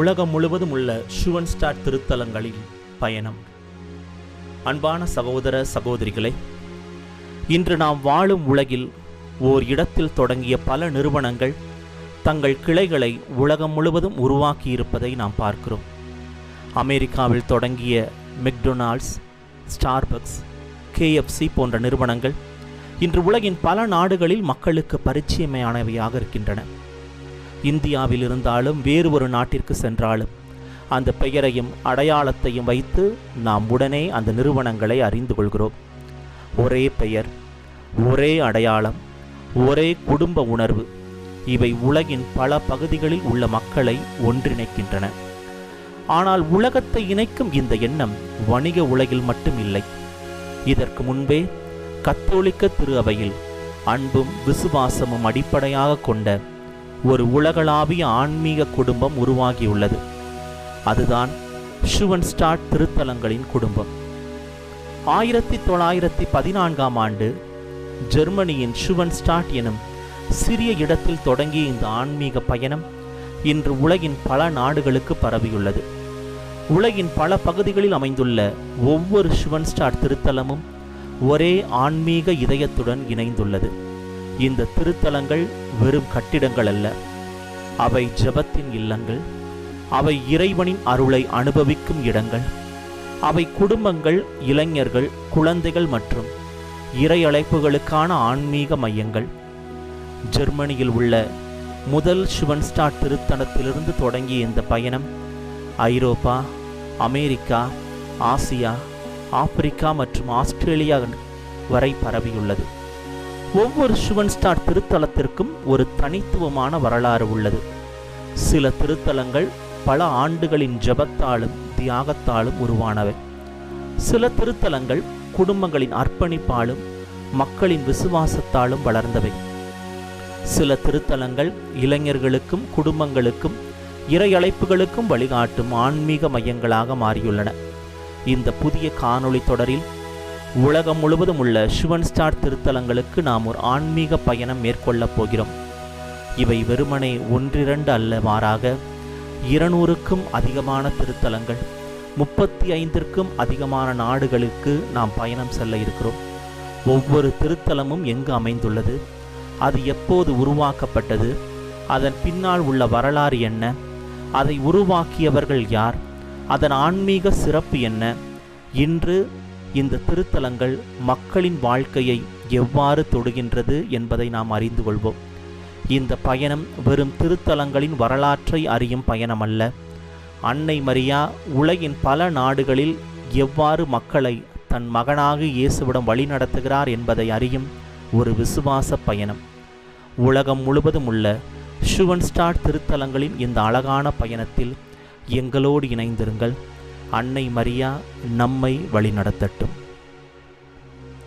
உலகம் முழுவதும் உள்ள ஷுவன்ஸ்டாட் திருத்தலங்களின் பயணம். அன்பான சகோதர சகோதரிகளே, இன்று நாம் வாழும் உலகில் ஓர் இடத்தில் தொடங்கிய பல நிறுவனங்கள் தங்கள் கிளைகளை உலகம் முழுவதும் உருவாக்கியிருப்பதை நாம் பார்க்கிறோம். அமெரிக்காவில் தொடங்கிய மெக்டொனால்ட்ஸ், ஸ்டார்பக்ஸ், KFC போன்ற நிறுவனங்கள் இன்று உலகின் பல நாடுகளில் மக்களுக்கு பரிச்சயமானவையாக இருக்கின்றன. இந்தியாவில் இருந்தாலும் வேறு ஒரு நாட்டிற்கு சென்றாலும் அந்த பெயரையும் அடையாளத்தையும் வைத்து நாம் உடனே அந்த நிறுவனங்களை அறிந்து கொள்கிறோம். ஒரே பெயர், ஒரே அடையாளம், ஒரே குடும்ப உணர்வு, இவை உலகின் பல பகுதிகளில் உள்ள மக்களை ஒன்றிணைக்கின்றன. ஆனால் உலகத்தை இணைக்கும் இந்த எண்ணம் வணிக உலகில் மட்டும் இல்லை. இதற்கு முன்பே கத்தோலிக்க திரு அவையில் அன்பும் விசுவாசமும் அடிப்படையாக கொண்ட ஒரு உலகளாவிய ஆன்மீக குடும்பம் உருவாகியுள்ளது. அதுதான் ஷுவன்ஸ்டாட் திருத்தலங்களின் குடும்பம். 1914ஆம் ஆண்டு ஜெர்மனியின் ஷுவன்ஸ்டாட் எனும் சிறிய இடத்தில் தொடங்கிய இந்த ஆன்மீக பயணம் இன்று உலகின் பல நாடுகளுக்கு பரவியுள்ளது. உலகின் பல பகுதிகளில் அமைந்துள்ள ஒவ்வொரு ஷுவன்ஸ்டாட் திருத்தலமும் ஒரே ஆன்மீக இதயத்துடன் இணைந்துள்ளது. இந்த திருத்தலங்கள் வெறும் கட்டிடங்கள் அல்ல, அவை ஜெபத்தின் இல்லங்கள், அவை இறைவனின் அருளை அனுபவிக்கும் இடங்கள், அவை குடும்பங்கள், இளைஞர்கள், குழந்தைகள் மற்றும் இறை அழைப்புகளுக்கான ஆன்மீக மையங்கள். ஜெர்மனியில் உள்ள முதல் ஷுவன்ஸ்டாட் திருத்தலத்திலிருந்து தொடங்கிய இந்த பயணம் ஐரோப்பா, அமெரிக்கா, ஆசியா, ஆப்பிரிக்கா மற்றும் ஆஸ்திரேலியா வரை பரவியுள்ளது. ஒவ்வொரு ஷுவன்ஸ்டாட் திருத்தலத்திற்கும் ஒரு தனித்துவமான வரலாறு உள்ளது. சில திருத்தலங்கள் பல ஆண்டுகளின் ஜெபத்தாலும் தியாகத்தாலும் உருவானவை. சில திருத்தலங்கள் குடும்பங்களின் அர்ப்பணிப்பாலும் மக்களின் விசுவாசத்தாலும் வளர்ந்தவை. சில திருத்தலங்கள் இளைஞர்களுக்கும் குடும்பங்களுக்கும் இறை அழைப்புகளுக்கும் வழிகாட்டும் ஆன்மீக மையங்களாக மாறியுள்ளன. இந்த புதிய காணொளி தொடரில் உலகம் முழுவதும் உள்ள ஷுவன்ஸ்டாட் திருத்தலங்களுக்கு நாம் ஒரு ஆன்மீக பயணம் மேற்கொள்ளப் போகிறோம். இவை வெறுமனே 1-2 அல்ல, மாறாக 200க்கும் அதிகமான திருத்தலங்கள், 35க்கும் அதிகமான நாடுகளுக்கு நாம் பயணம் செல்ல இருக்கிறோம். ஒவ்வொரு திருத்தலமும் எங்கு அமைந்துள்ளது, அது எப்போது உருவாக்கப்பட்டது, அதன் பின்னால் உள்ள வரலாறு என்ன, அதை உருவாக்கியவர்கள் யார், அதன் ஆன்மீக சிறப்பு என்ன, இன்று இந்த திருத்தலங்கள் மக்களின் வாழ்க்கையை எவ்வாறு தொடுகின்றது என்பதை நாம் அறிந்து கொள்வோம். இந்த பயணம் வெறும் திருத்தலங்களின் வரலாற்றை அறியும் பயணம் அல்ல, அன்னை மரியா உலகின் பல நாடுகளில் எவ்வாறு மக்களை தன் மகனாக இயேசுவிடம் வழிநடத்துகிறார் என்பதை அறியும் ஒரு விசுவாச பயணம். உலகம் முழுவதும் உள்ள ஷுவன்ஸ்டாட் திருத்தலங்களின் இந்த அழகான பயணத்தில் எங்களோடு இணைந்திருங்கள். அன்னை மரியா நம்மை வழிநடத்தட்டும்.